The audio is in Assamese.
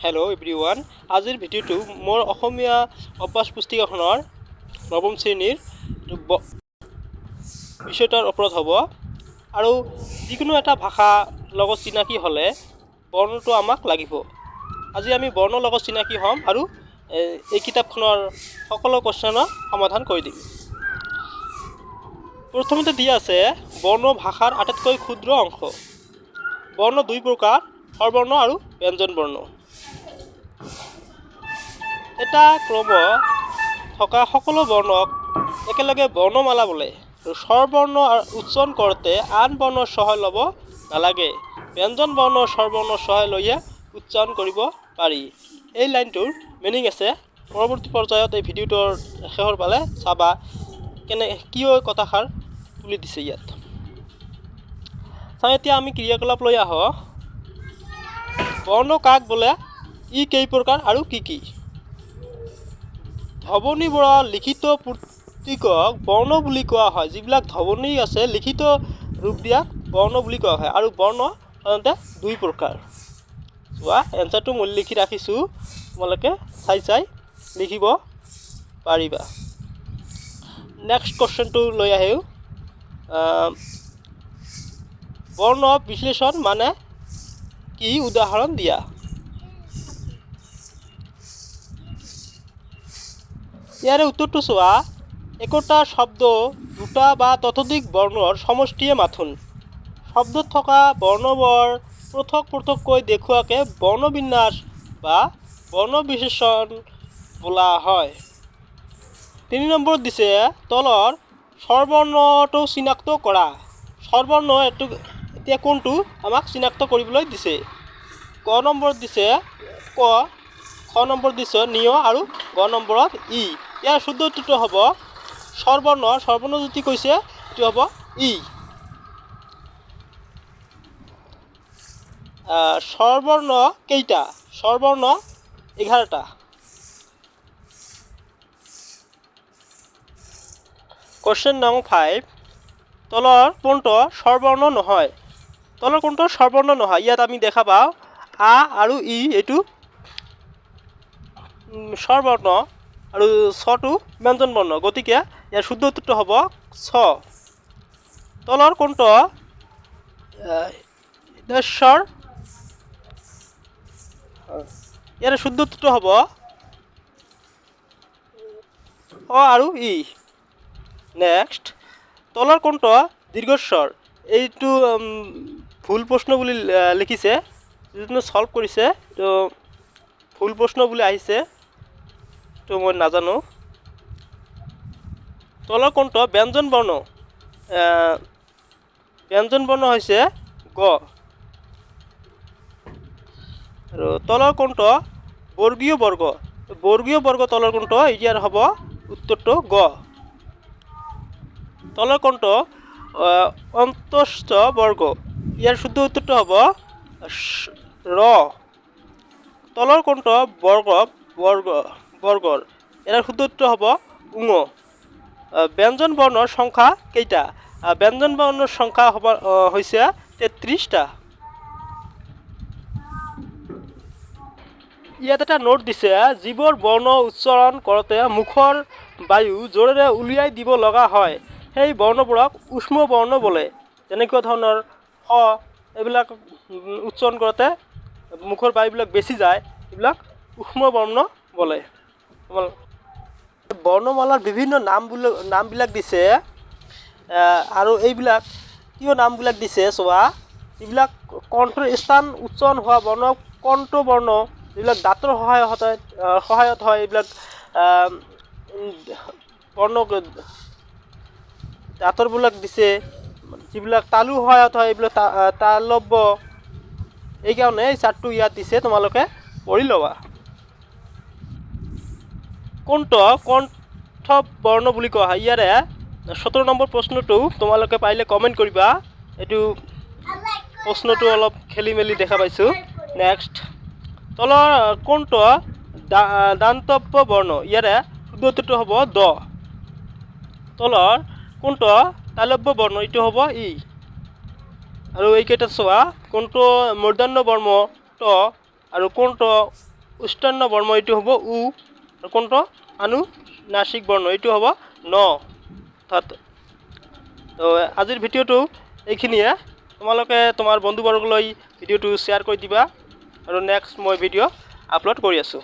Hello' everyone. আজিৰ ভিডিঅ'টো মোৰ অসমীয়া অভ্যাস পুস্তিকাখনৰ নৱম শ্ৰেণীৰ বিষয়টাৰ ওপৰত হ'ব। আৰু যিকোনো এটা ভাষা লগত চিনাকি হ'লে বৰ্ণটো আমাক লাগিব। আজি আমি বৰ্ণৰ লগত চিনাকি হ'ম আৰু এই কিতাপখনৰ সকলো কুৱেশ্যনৰ সমাধান কৰি দিম। প্ৰথমতে দিয়া আছে বৰ্ণ ভাষাৰ আটাইতকৈ ক্ষুদ্ৰ অংশ। বৰ্ণ দুই প্ৰকাৰ, স্বৰবৰ্ণ আৰু ব্যঞ্জন বৰ্ণ। এটা ক্ৰম থকা সকলো বৰ্ণক একেলগে বৰ্ণমালা বোলে। স্বৰবৰ্ণ উচ্চাৰণ কৰোঁতে আন বৰ্ণৰ সহায় ল'ব নালাগে। ব্যঞ্জন বৰ্ণৰ স্বৰবৰ্ণৰ সহায় লৈহে উচ্চাৰণ কৰিব পাৰি। এই লাইনটোৰ মিনিং আছে। পৰৱৰ্তী পৰ্যায়ত এই ভিডিঅ'টোৰ শেষৰ ফালে চাবা কিয় কথাষাৰ তুলি দিছে ইয়াত। এতিয়া আমি ক্ৰিয়াকলাপ লৈ আহোঁ। বৰ্ণ কাক বোলে, ই কেই প্ৰকাৰ আৰু কি কি? ধ্বনিবোৰৰ লিখিত প্ৰতীকক বৰ্ণ বুলি কোৱা হয়। যিবিলাক ধ্বনি আছে লিখিত ৰূপ দিয়া বৰ্ণ বুলি কোৱা হয়। আৰু বৰ্ণ সাধাৰণতে দুই প্ৰকাৰ। চোৱা, এনচাৰটো মই লিখি ৰাখিছোঁ, তোমালোকে চাই লিখিব পাৰিবা। নেক্সট কুৱেশ্যনটো লৈ আহোঁ। বৰ্ণ বিশ্লেষণ মানে কি, উদাহৰণ দিয়া। ইয়াৰে উত্তৰটো চোৱা। একোটা শব্দ দুটা বা ততোধিক বৰ্ণৰ সমষ্টিয়ে মাথোন। শব্দত থকা বৰ্ণবোৰ পৃথক পৃথককৈ দেখুৱাকে বৰ্ণবিন্যাস বা বৰ্ণবিশেষণ বোলা হয়। 3 নম্বৰত দিছে তলৰ স্বৰবৰ্ণটো চিনাক্ত কৰা। স্বৰবৰ্ণ এতিয়া কোনটো আমাক চিনাক্ত কৰিবলৈ দিছে। ক নম্বৰত দিছে ক, খ নম্বৰত দিছে নিয় আৰু গ নম্বৰত ই। ইয়াৰ শুদ্ধ উত্তৰটো হ'ব স্বৰবৰ্ণ যদি কৈছে এইটো হ'ব ই। স্বৰবৰ্ণ কেইটা? স্বৰবৰ্ণ 11টা। কুৱেশ্যন নম্বৰ 5, তলৰ কোনটো স্বৰবৰ্ণ নহয়? তলৰ কোনটো স্বৰবৰ্ণ নহয়? ইয়াত আমি দেখা পাওঁ আ আৰু ই এইটো স্বৰবৰ্ণ আৰু ছটো ব্যঞ্জন বৰ্ণ। গতিকে ইয়াৰ শুদ্ধ উত্তৰটো হ'ব ছ। তলৰ কোনটো স্বৰ? ইয়াৰ শুদ্ধ উত্তৰটো হ'ব অ আৰু ই। নেক্সট, তলৰ কোনটো দীৰ্ঘস্বৰ? এইটো ভুল প্ৰশ্ন বুলি লিখিছে, যিটো সলভ কৰিছে তো ভুল প্ৰশ্ন বুলি আহিছে, তো মই নাজানো। তলৰ কোনটো ব্যঞ্জন বৰ্ণ? ব্যঞ্জন বৰ্ণ হৈছে গ। আৰু তলৰ কোনটো বৰ্গীয় বৰ্গ? বৰ্গীয় বৰ্গ তলৰ কোনটো? ইয়াৰ হ'ব উত্তৰটো গ। তলৰ কোনটো অন্তস্থ বৰ্গ? ইয়াৰ শুদ্ধ উত্তৰটো হ'ব ৰ। তলৰ কোনটো বৰ্গৰ? ইয়াৰ শুদ্ধ উত্তৰ হ'ব ঙ। ব্যঞ্জন বৰ্ণৰ সংখ্যা কেইটা? ব্যঞ্জন বৰ্ণৰ সংখ্যা হৈছে 33টা। ইয়াত এটা নোট দিছে, যিবোৰ বৰ্ণ উচ্চাৰণ কৰোঁতে মুখৰ বায়ু জোৰেৰে উলিয়াই দিব লগা হয় সেই বৰ্ণবোৰক উষ্ম বৰ্ণ বোলে। যেনেকুৱা ধৰণৰ স, এইবিলাক উচ্চাৰণ কৰোঁতে মুখৰ বায়ুবিলাক বেছি যায়, এইবিলাক উষ্ম বৰ্ণ বোলে। বৰ্ণমালাৰ বিভিন্ন নামবিলাক দিছে, আৰু এইবিলাক কিয় নামবিলাক দিছে চোৱা। এইবিলাক কণ্ঠৰ স্থান উচ্চাৰণ হোৱা বৰ্ণক কণ্ঠ বৰ্ণ, যিবিলাক দাঁতৰ সহায়ত হয় এইবিলাক বৰ্ণ দাঁতৰবিলাক দিছে। যিবিলাক তালু সহায়ত হয় এইবিলাক তালব্য। এইকাৰণে এই চাৰ্টটো ইয়াত দিছে, তোমালোকে পঢ়ি ল'বা। কোনটো কণ্ঠ বৰ্ণ বুলি কোৱা হয়? ইয়াৰে 17 নম্বৰ প্ৰশ্নটো তোমালোকে পাৰিলে কমেণ্ট কৰিবা। এইটো প্ৰশ্নটো অলপ খেলি মেলি দেখা পাইছোঁ। নেক্সট, তলৰ কোনটো দান্তব্য বৰ্ণ? ইয়াৰে শুদ্ধ উত্তৰটো হ'ব দ। তলৰ কোনটো তালব্য বৰ্ণ? এইটো হ'ব ই। আৰু এইকেইটা চোৱা, কোনটো মূৰ্ধন্য বৰ্ণ ত আৰু কোনটো উষ্টান্ন বৰ্ণ এইটো হ'ব উ আৰু কোনটো আনুনাসিক বৰ্ণ এইটো হ'ব ন অৰ্থাৎ আজিৰ ভিডিঅ'টো এইখিনিয়ে তোমালোকে তোমাৰ বন্ধুবৰ্গলৈ ভিডিঅ'টো শ্বেয়াৰ কৰি দিবা আৰু নেক্সট মই ভিডিঅ' আপলোড কৰি আছোঁ